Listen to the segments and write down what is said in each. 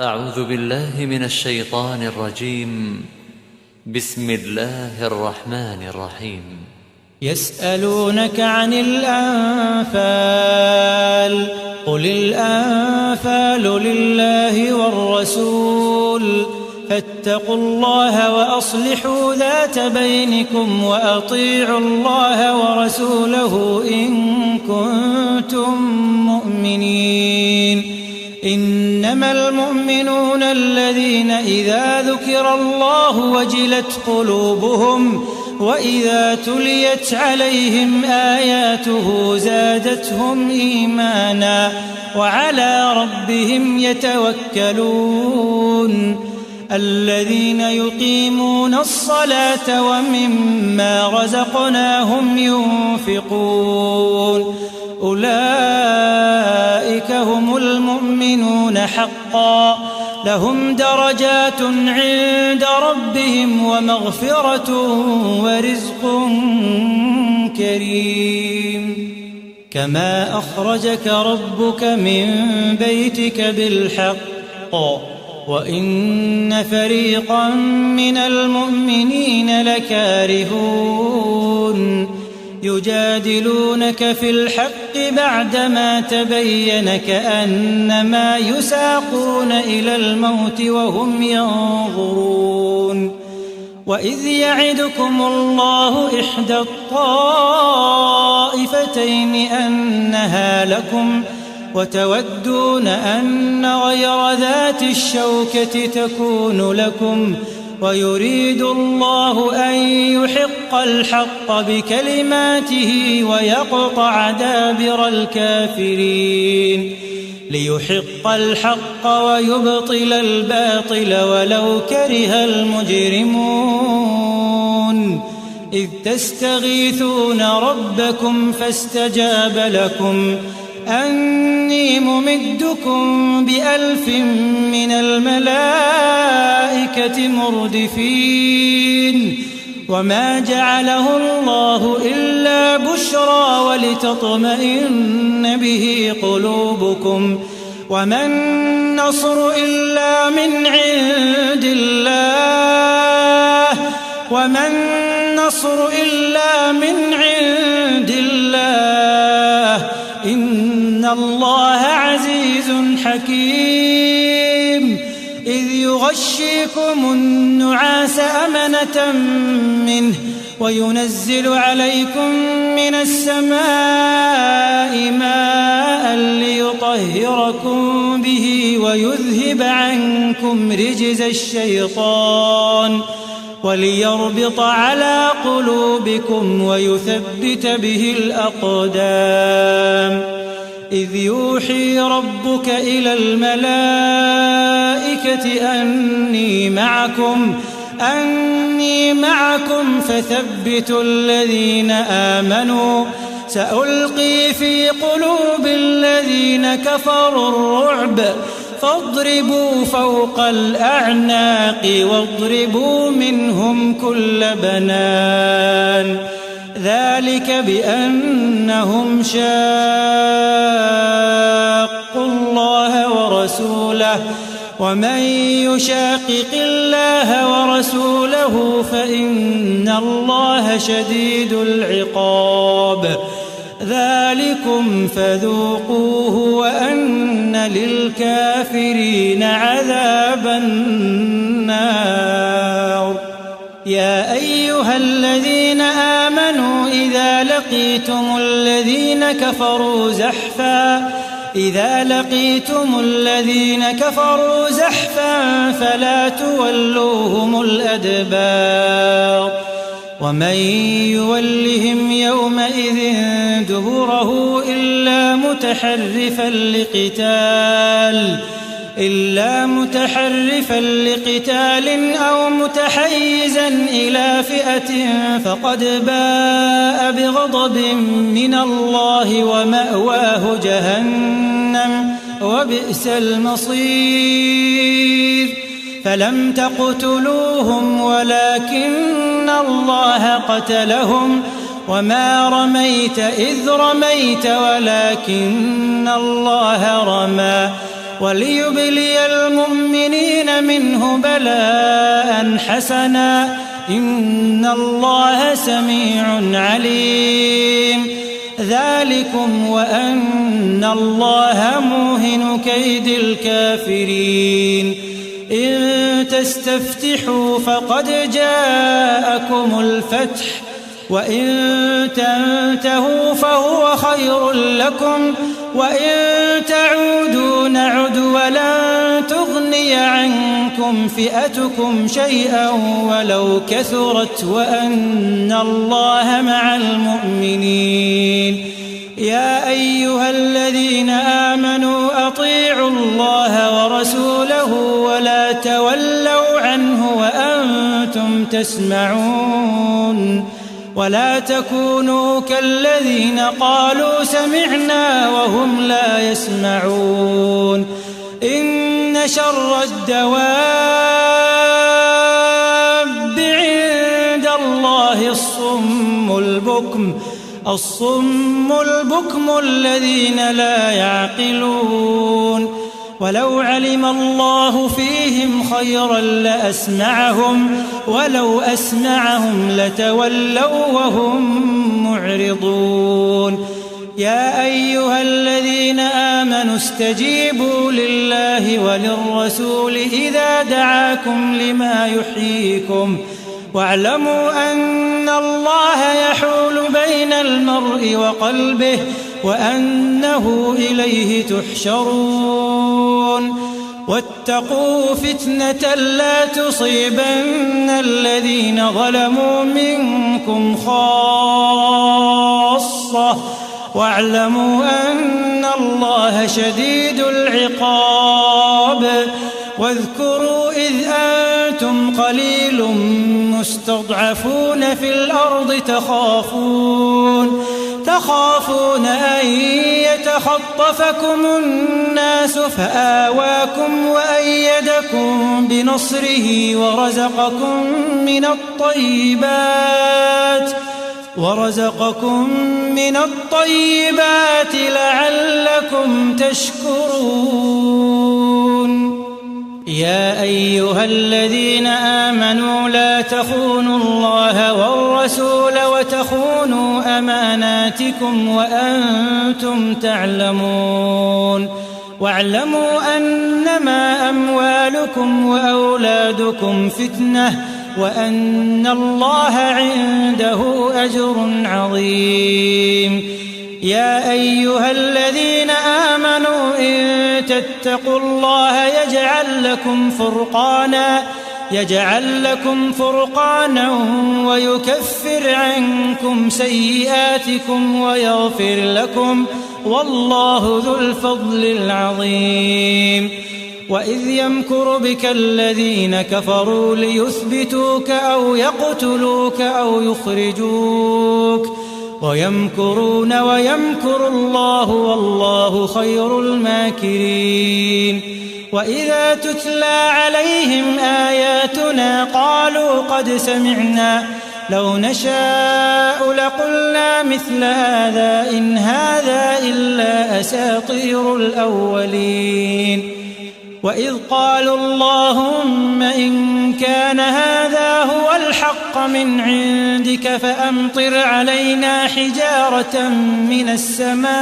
أعوذ بالله من الشيطان الرجيم. بسم الله الرحمن الرحيم. يسألونك عن الأنفال قل الأنفال لله والرسول فاتقوا الله وأصلحوا ذات بينكم وأطيعوا الله ورسوله إن كنتم مؤمنين. إنما المؤمنون الذين إذا ذكر الله وجلت قلوبهم وإذا تليت عليهم آياته زادتهم إيمانا وعلى ربهم يتوكلون. الذين يقيمون الصلاة ومما رزقناهم ينفقون أولئك هم المؤمنون حقا لهم درجات عند ربهم ومغفرة ورزق كريم. كما أخرجك ربك من بيتك بالحق وإن فريقا من المؤمنين لكارهون يجادلونك في الحق بعدما تبين كأنما يساقون إلى الموت وهم ينظرون. وإذ يعدكم الله إحدى الطائفتين أنها لكم وتودون أن غير ذات الشوكة تكون لكم ويريد الله أن يحق الحق بكلماته ويقطع دابر الكافرين ليحق الحق ويبطل الباطل ولو كره المجرمون. إذ تستغيثون ربكم فاستجاب لكم أني ممدكم ب1000 من الملائكة مردفين. وما جعله الله إلا بشرى ولتطمئن به قلوبكم وما النصر إلا من عند الله إن الله عزيز حكيم. إذ يغشيكم النعاس أمنة منه وينزل عليكم من السماء ماء ليطهركم به ويذهب عنكم رجز الشيطان وليربط على قلوبكم ويثبت به الأقدام. إذ يوحي ربك إلى الملائكة أني معكم فثبتوا الذين آمنوا سألقي في قلوب الذين كفروا الرعب فاضربوا فوق الأعناق واضربوا منهم كل بنان. ذلك بأنهم شاقوا الله ورسوله ومن يشاقق الله ورسوله فإن الله شديد العقاب. ذلكم فذوقوه وأن للكافرين عذاب النار. يا أيها الذين آمنوا إذا لقيتم الذين كفروا زحفا فلا تولوهم الأدبار. ومن يولهم يومئذ دبره إلا متحرفا لقتال أو متحيزا إلى فئة فقد باء بغضب من الله ومأواه جهنم وبئس المصير. فلم تقتلوهم ولكن الله قتلهم وما رميت إذ رميت ولكن الله رمى وليبلي المؤمنين منه بلاء حسنا إن الله سميع عليم ذلكم وأن الله موهن كيد الكافرين إن تستفتحوا فقد جاءكم الفتح وإن تنتهوا فهو خير لكم وإن تعودوا نعد ولن تغني عنكم فئتكم شيئا ولو كثرت وأن الله مع المؤمنين يا أيها الذين آمنوا أطيعوا الله ورسوله ولا تولوا عنه وأنتم تسمعون ولا تكونوا كالذين قالوا سمعنا وهم لا يسمعون إن شر الدواب عند الله الصم البكم الذين لا يعقلون ولو علم الله فيهم خيرا لأسمعهم ولو أسمعهم لتولوا وهم معرضون يا أيها الذين آمنوا استجيبوا لله وللرسول إذا دعاكم لما يحييكم واعلموا أن الله يحول بين المرء وقلبه وأنه إليه تحشرون واتقوا فتنة لا تصيبن الذين ظلموا منكم خاصة واعلموا أن الله شديد العقاب واذكروا إذ أنتم قليل مستضعفون في الأرض تخافون أن يتخطفكم الناس فآواكم وأيدكم بنصره ورزقكم من الطيبات لعلكم تشكرون يا أيها الذين آمنوا لا تخونوا الله والرسول وتخونوا أماناتكم وأنتم تعلمون واعلموا أنما أموالكم وأولادكم فتنة وأن الله عنده أجر عظيم يا أيها الذين آمنوا إن تتقوا الله يجعل لكم فرقانا ويكفر عنكم سيئاتكم ويغفر لكم والله ذو الفضل العظيم وإذ يمكر بك الذين كفروا ليثبتوك أو يقتلوك أو يخرجوك ويمكرون ويمكر الله والله خير الماكرين وإذا تتلى عليهم آياتنا قالوا قد سمعنا لو نشاء لقلنا مثل هذا إن هذا إلا أساطير الأولين وإذ قالوا اللهم إن كان هذا هو الحق من عندك فأمطر علينا حجارة من السماء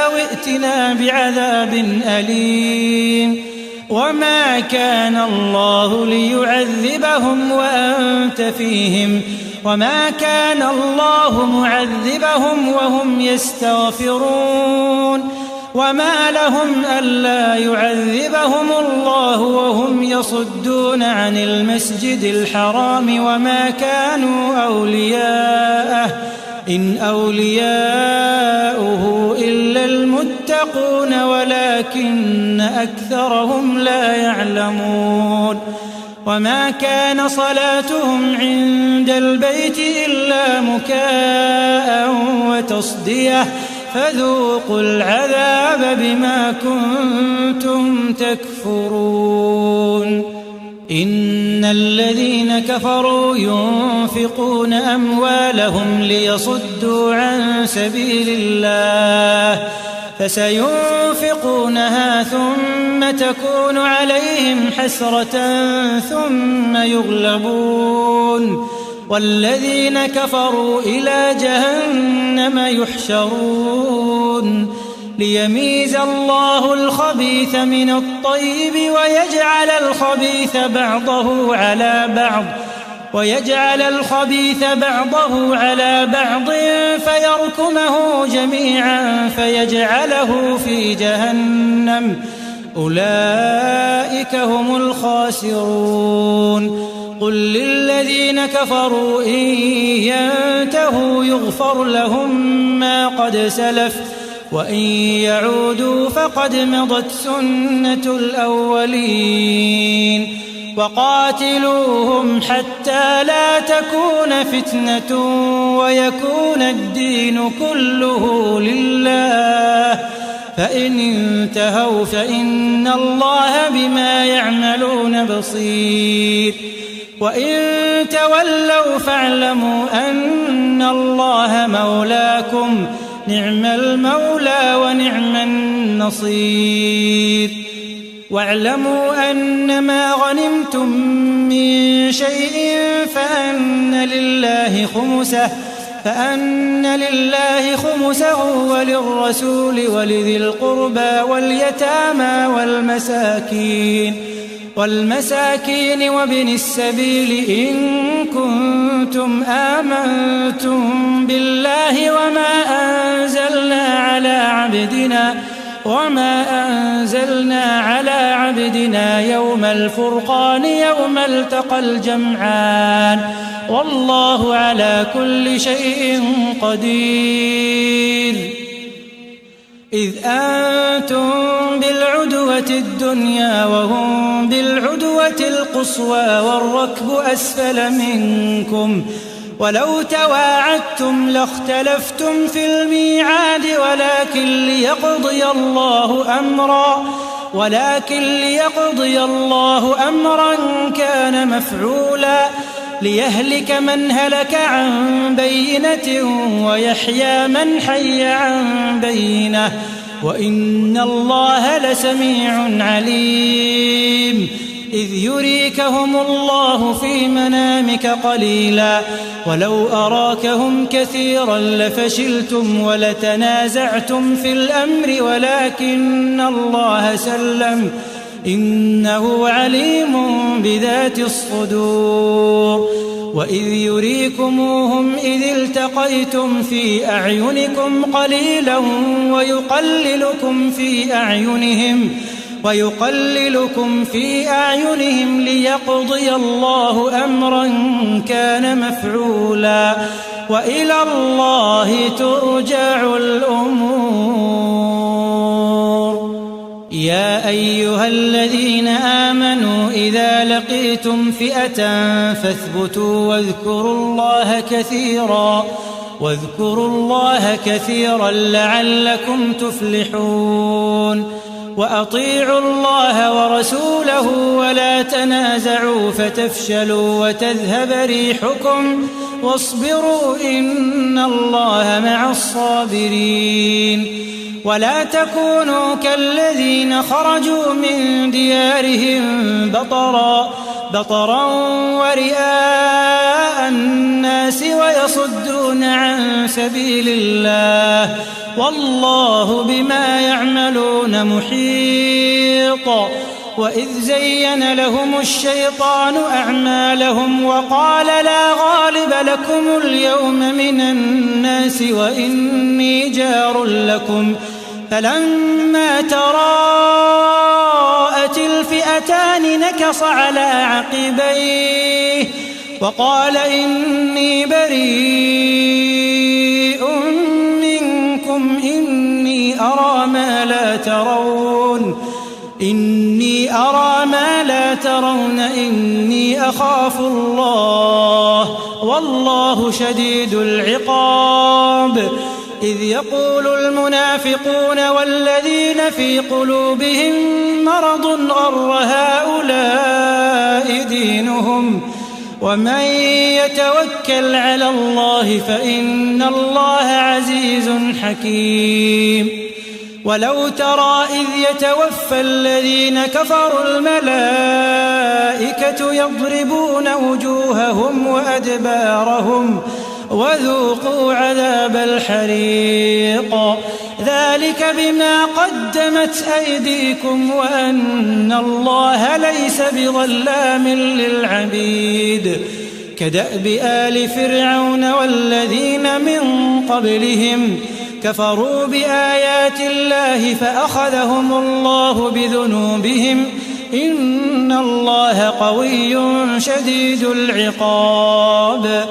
أو ائتنا بعذاب أليم وما كان الله ليعذبهم وأنت فيهم وما كان الله معذبهم وهم يستغفرون وما لهم ألا يعذبهم الله وهم يصدون عن المسجد الحرام وما كانوا أولياءه إن أولياؤه إلا المتقون ولكن أكثرهم لا يعلمون وما كان صلاتهم عند البيت إلا مكاء وتصدية فذوقوا العذاب بما كنتم تكفرون إن الذين كفروا ينفقون أموالهم ليصدوا عن سبيل الله فسينفقونها ثم تكون عليهم حسرة ثم يغلبون والذين كفروا إلى جهنم يحشرون ليميز الله الخبيث من الطيب ويجعل الخبيث بعضه على بعض فيركمه جميعا فيجعله في جهنم أولئك هم الخاسرون قل للذين كفروا إن ينتهوا يغفر لهم ما قد سلف وإن يعودوا فقد مضت سنة الأولين وقاتلوهم حتى لا تكون فتنة ويكون الدين كله لله فإن انتهوا فإن الله بما يعملون بصير وإن تولوا فاعلموا أن الله مولاكم نعم المولى ونعم النصير واعلموا أنما غنمتم من شيء فأن لله خمسه وللرسول ولذي القربى واليتامى والمساكين وابن السبيل إن كنتم آمنتم بالله وما أنزلنا على عبدنا يوم الفرقان يوم التقى الجمعان والله على كل شيء قدير إذ أنتم بالعدوة الدنيا وهم بالعدوة القصوى والركب أسفل منكم ولو تواعدتم لاختلفتم في الميعاد ولكن ليقضي الله أمرا كان مفعولا ليهلك من هلك عن بينة ويحيى من حي عن بينة وإن الله لسميع عليم إذ يريكهم الله في منامك قليلا ولو أراكهم كثيرا لفشلتم ولتنازعتم في الأمر ولكن الله سلم إنه عليم بذات الصدور وإذ يريكموهم إذ التقيتم في أعينكم قليلا ويقللكم في أعينهم ليقضي الله أمرا كان مفعولا وإلى الله ترجع الأمور يا أيها الذين آمنوا إذا لقيتم فئة فاثبتوا واذكروا الله كثيرا لعلكم تفلحون وأطيعوا الله ورسوله ولا تنازعوا فتفشلوا وتذهب ريحكم واصبروا إن الله مع الصابرين ولا تكونوا كالذين خرجوا من ديارهم بطرا ورئاء الناس ويصدون عن سبيل الله والله بما يعملون محيط وإذ زين لهم الشيطان أعمالهم وقال لا غالب لكم اليوم من الناس وإني جار لكم فلما تراءت الفئتان نكص على عقبيه وقال إني بريء منكم إني أرى ما لا ترون إني أخاف الله والله شديد العقاب إذ يقول المنافقون والذين في قلوبهم مرض غر هؤلاء دينهم ومن يتوكل على الله فإن الله عزيز حكيم ولو ترى إذ يتوفى الذين كفروا الملائكة يضربون وجوههم وأدبارهم وذوقوا عذاب الحريق ذلك بما قدمت أيديكم وأن الله ليس بظلام للعبيد كدأب آل فرعون والذين من قبلهم كفروا بآيات الله فأخذهم الله بذنوبهم إن الله قوي شديد العقاب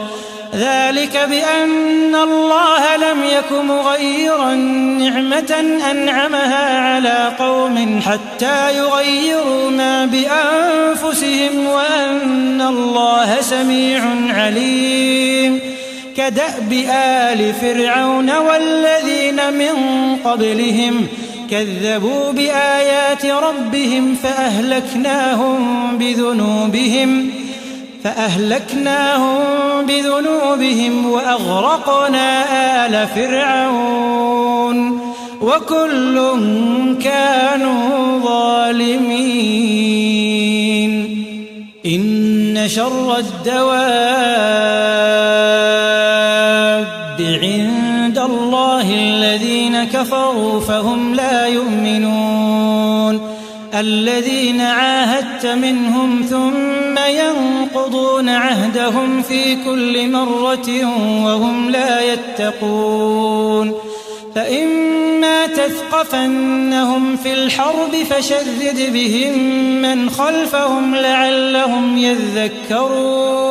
ذلك بأن الله لم يك مغيرا نعمة أنعمها على قوم حتى يغيروا ما بأنفسهم وأن الله سميع عليم كدأب آل فرعون والذين من قبلهم كذبوا بآيات ربهم فأهلكناهم بذنوبهم وأغرقنا آل فرعون وكل كانوا ظالمين إن شر الدواب عند الله الذين كفروا فهم لا يؤمنون الذين عاهدت منهم ثم ينقضون عهدهم في كل مرة وهم لا يتقون فإما تثقفنهم في الحرب فشرد بهم من خلفهم لعلهم يذكرون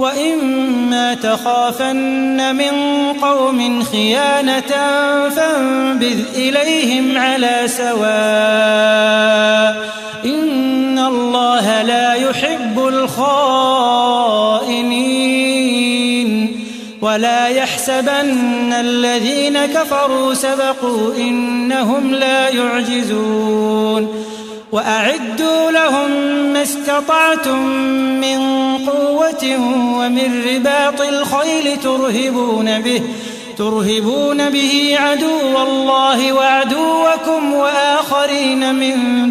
وإما تخافن من قوم خيانة فانبذ إليهم على سواء إن الله لا يحب الخائنين ولا يحسبن الذين كفروا سبقوا إنهم لا يعجزون وأعدوا لهم ما استطعتم من قوة ومن رباط الخيل ترهبون به عدو الله وعدوكم وآخرين من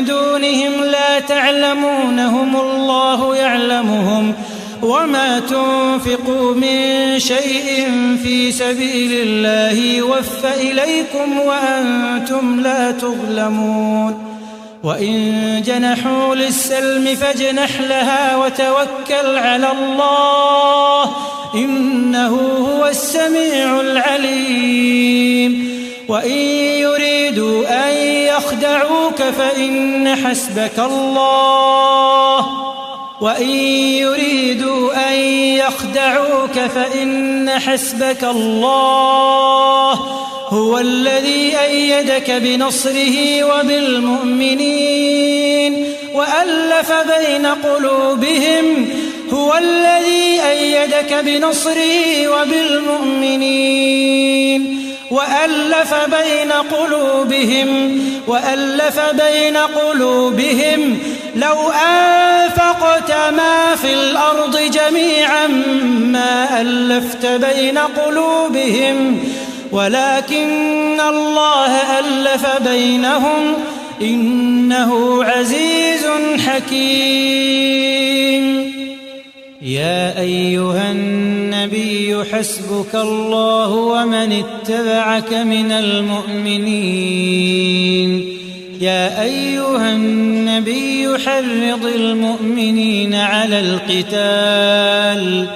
دونهم لا تعلمونهم الله يعلمهم وما تنفقوا من شيء في سبيل الله يوفى إليكم وأنتم لا تظلمون وإن جنحوا للسلم فاجنح لها وتوكل على الله إنه هو السميع العليم وإن يريدوا أن يخدعوك فإن حسبك الله هو الذي أيدك بنصره وبالمؤمنين وألف بين قلوبهم لو أنفقت ما في الأرض جميعا ما ألفت بين قلوبهم ولكن الله ألف بينهم إنه عزيز حكيم يا أيها النبي حسبك الله ومن اتبعك من المؤمنين يا أيها النبي حرض المؤمنين على القتال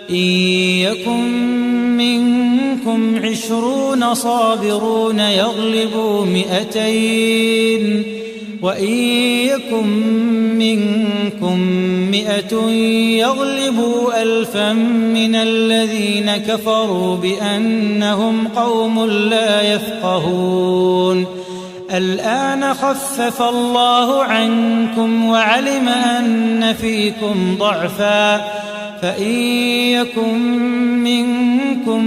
إن يكن منكم 20 صابرون يغلبوا 200 وإن يكن منكم 100 يغلبوا 1000 من الذين كفروا بأنهم قوم لا يفقهون الآن خفف الله عنكم وعلم أن فيكم ضعفا فإن يكن منكم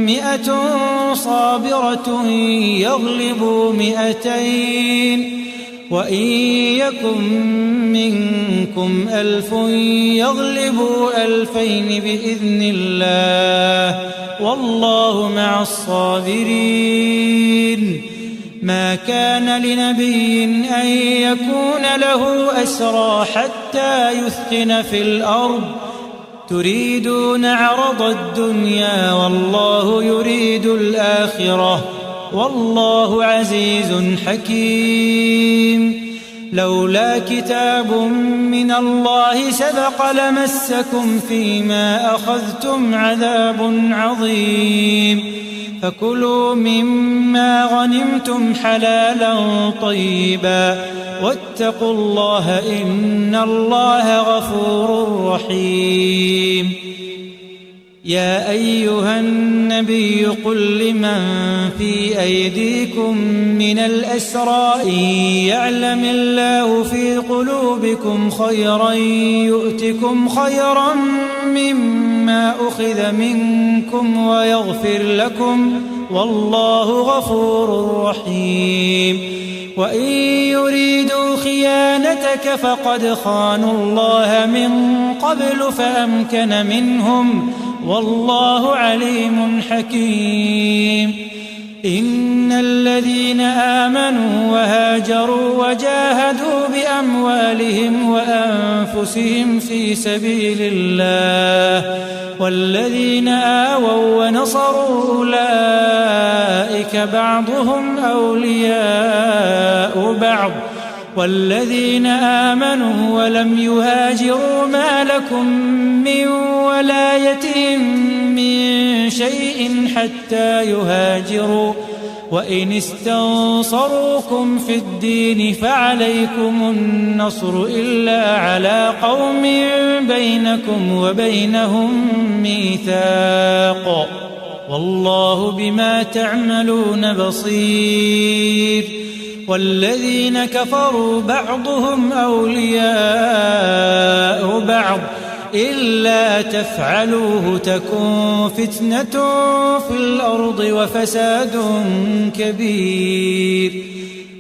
100 صابرة يغلبوا 200 وإن يكن منكم 1000 يغلبوا 2000 بإذن الله والله مع الصابرين. ما كان لنبي أن يكون له أسرى حتى يثخن في الأرض تريدون عرض الدنيا والله يريد الآخرة والله عزيز حكيم. لولا كتاب من الله سبق لمسكم فيما أخذتم عذاب عظيم. فكلوا مما غنمتم حلالا طيبا واتقوا الله إن الله غفور رحيم. يا أيها النبي قل لمن في أيديكم من الأسرى إن يعلم الله في قلوبكم خيرا يؤتكم خيرا مما أخذ منكم ويغفر لكم والله غفور رحيم. وإن يريدوا خيانتك فقد خانوا الله من قبل فأمكن منهم والله عليم حكيم. إن الذين آمنوا وهاجروا وجاهدوا بأموالهم وأنفسهم في سبيل الله والذين آووا ونصروا أولئك بعضهم أولياء بعض والذين آمنوا ولم يهاجروا ما لكم من ولايتهم من شيء حتى يهاجروا وإن استنصروكم في الدين فعليكم النصر إلا على قوم بينكم وبينهم ميثاق والله بما تعملون بصير. والذين كفروا بعضهم أولياء بعض إلا تفعلوه تكن فتنة في الأرض وفساد كبير.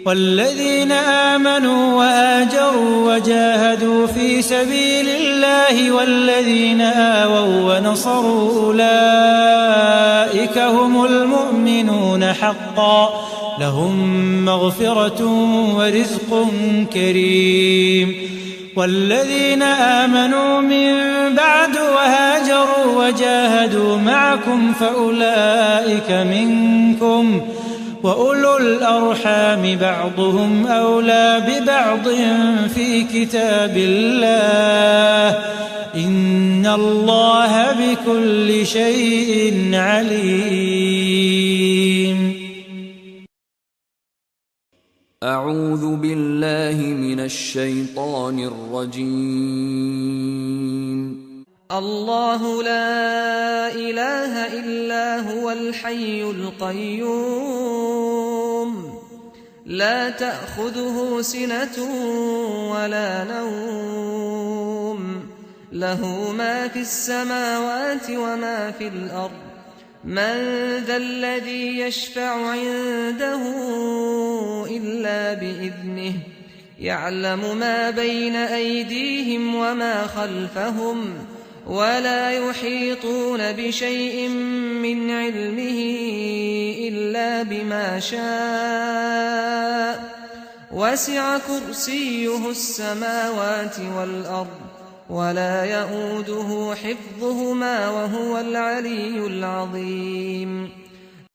والذين آمنوا وآجروا وجاهدوا في سبيل الله والذين آووا ونصروا أولئك هم المؤمنون حقا لهم مغفرة ورزق كريم. والذين آمنوا من بعد وهاجروا وجاهدوا معكم فأولئك منكم وأولو الأرحام بعضهم أولى ببعض في كتاب الله إن الله بكل شيء عليم. أعوذ بالله من الشيطان الرجيم. الله لا إله إلا هو الحي القيوم لا تأخذه سنة ولا نوم له ما في السماوات وما في الأرض من ذا الذي يشفع عنده إلا بإذنه يعلم ما بين أيديهم وما خلفهم ولا يحيطون بشيء من علمه إلا بما شاء وسع كرسيه السماوات والأرض ولا يؤوده حفظهما وهو العلي العظيم.